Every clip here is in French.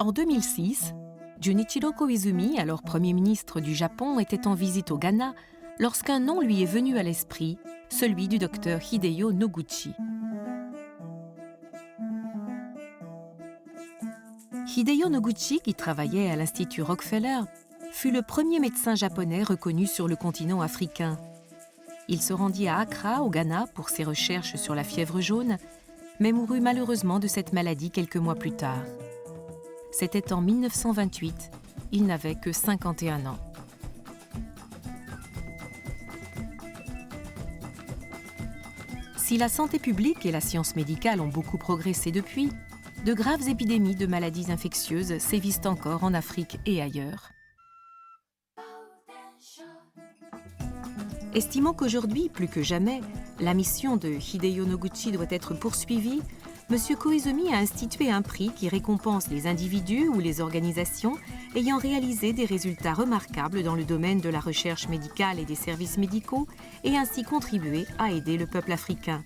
En 2006, Junichiro Koizumi, alors Premier ministre du Japon, était en visite au Ghana lorsqu'un nom lui est venu à l'esprit, celui du docteur Hideo Noguchi. Hideo Noguchi, qui travaillait à l'Institut Rockefeller, fut le premier médecin japonais reconnu sur le continent africain. Il se rendit à Accra, au Ghana, pour ses recherches sur la fièvre jaune, mais mourut malheureusement de cette maladie quelques mois plus tard. C'était en 1928, il n'avait que 51 ans. Si la santé publique et la science médicale ont beaucoup progressé depuis, de graves épidémies de maladies infectieuses sévissent encore en Afrique et ailleurs. Estimant qu'aujourd'hui, plus que jamais, la mission de Hideo Noguchi doit être poursuivie, M. Koizumi a institué un prix qui récompense les individus ou les organisations ayant réalisé des résultats remarquables dans le domaine de la recherche médicale et des services médicaux et ainsi contribué à aider le peuple africain.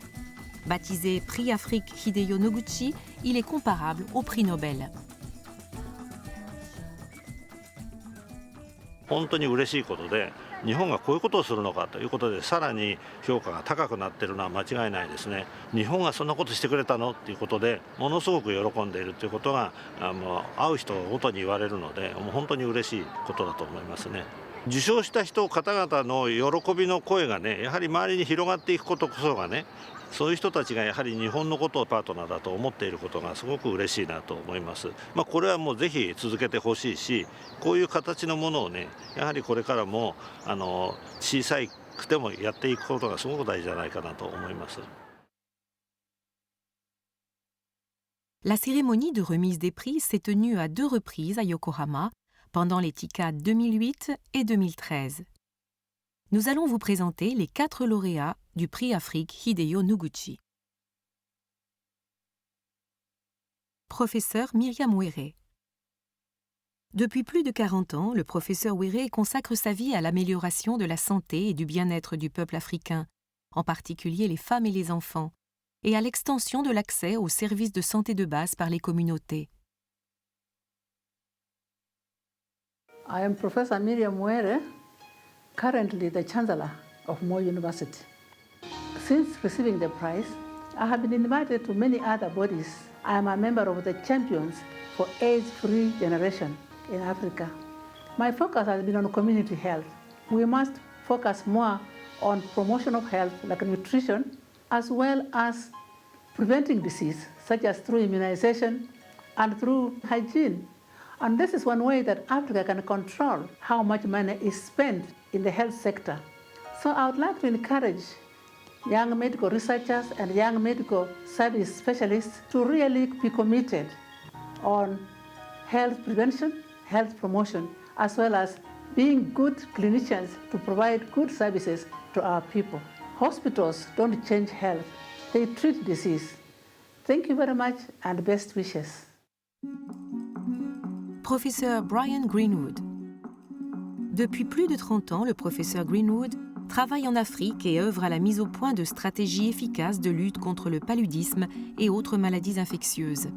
Baptisé Prix Afrique Hideo Noguchi, il est comparable au prix Nobel. 本当に嬉しいことで、日本がこういうことをするのかということで、さらに評価が高くなっているのは間違いないですね。日本がそんなことしてくれたのっていうことで、ものすごく喜んでいるということが、会う人ごとに言われるので、もう本当に嬉しいことだと思いますね。受賞した人方々の喜びの声がね、やはり周りに広がっていくことこそがね、そういう人たちがやはり日本のことをパートナーだと思っていることがすごく嬉しいなと思います。これはもうぜひ続けてほしいし、こういう形のものをね、やはりこれからも小さくてもやっていくことがすごく大事じゃないかなと思います。La cérémonie de remise des prix s'est tenue à 2 reprises à Yokohama, pendant les TICAD 2008 et 2013. Nous allons vous présenter les 4 lauréats du prix Afrique Hideo Noguchi. Professeur Myriam Were. Depuis plus de 40 ans, le professeur Were consacre sa vie à l'amélioration de la santé et du bien-être du peuple africain, en particulier les femmes et les enfants, et à l'extension de l'accès aux services de santé de base par les communautés. I am Professor Myriam Were, currently the Chancellor of Moi University. Since receiving the prize, I have been invited to many other bodies. I am a member of the Champions for AIDS-Free Generation in Africa. My focus has been on community health. We must focus more on promotion of health like nutrition, as well as preventing disease, such as through immunization and through hygiene. And this is one way that Africa can control how much money is spent in the health sector. So I would like to encourage young medical researchers and young medical service specialists to really be committed on health prevention, health promotion, as well as being good clinicians to provide good services to our people. Hospitals don't change health, they treat disease. Thank you very much and best wishes. Professeur Brian Greenwood. Depuis plus de 30 ans, le professeur Greenwood travaille en Afrique et œuvre à la mise au point de stratégies efficaces de lutte contre le paludisme et autres maladies infectieuses.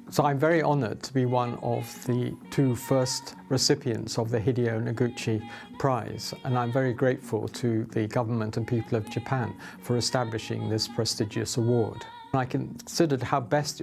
So I'm very honoured to be one of the 2 first recipients of the Hideo Noguchi Prize, and I'm very grateful to the government and people of Japan for establishing this prestigious award. I considered how best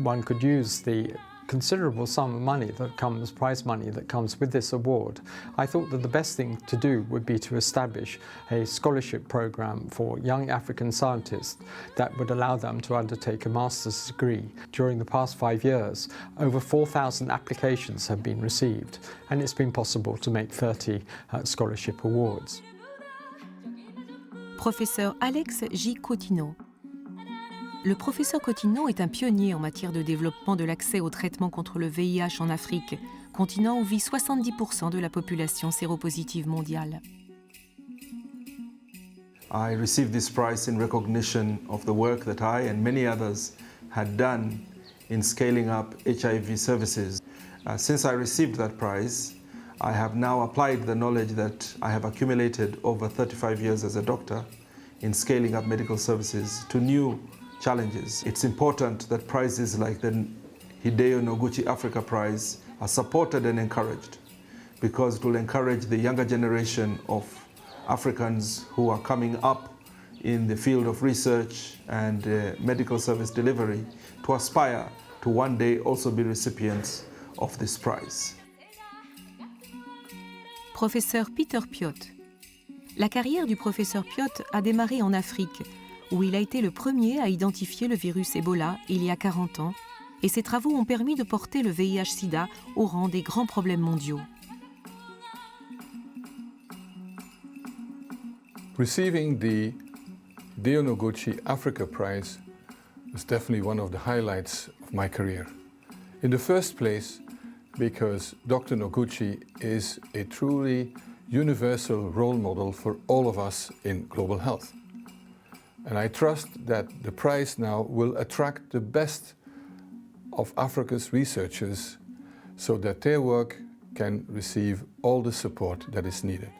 one could use the considerable sum of money that comes, prize money that comes with this award. I thought that the best thing to do would be to establish a scholarship program for young African scientists that would allow them to undertake a master's degree. During the past 5 years, over 4,000 applications have been received, and it's been possible to make 30 scholarship awards. Professeur Alex J. Cotino. Le professeur Cotino est un pionnier en matière de développement de l'accès au traitement contre le VIH en Afrique, continent où vit 70% de la population séropositive mondiale. I received this prize in recognition of the work that I and many others had done in scaling up HIV services. Since I received that prize, I have now applied the knowledge that I have accumulated over 35 years as a doctor in scaling up medical services to new challenges. It's important that prizes like the Hideo Noguchi Africa Prize are supported and encouraged, because it will encourage the younger generation of Africans who are coming up in the field of research and medical service delivery to aspire to one day also be recipients of this prize. Professeur Peter Piot. La carrière du professeur Piot a démarré en Afrique, où il a été le premier à identifier le virus Ebola il y a 40 ans, et ses travaux ont permis de porter le VIH-Sida au rang des grands problèmes mondiaux. Receiving the Hideo Noguchi Africa Prize was definitely one of the highlights of my career. In the first place, because Dr. Noguchi is a truly universal role model for all of us in global health. And I trust that the prize now will attract the best of Africa's researchers so that their work can receive all the support that is needed.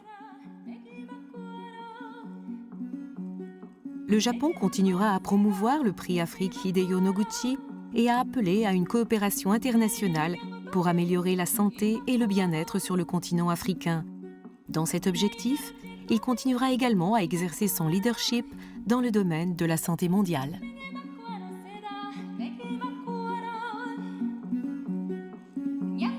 Le Japon continuera à promouvoir le prix Afrique Hideo Noguchi et à appeler à une coopération internationale pour améliorer la santé et le bien-être sur le continent africain. Dans cet objectif, il continuera également à exercer son leadership dans le domaine de la santé mondiale. Yang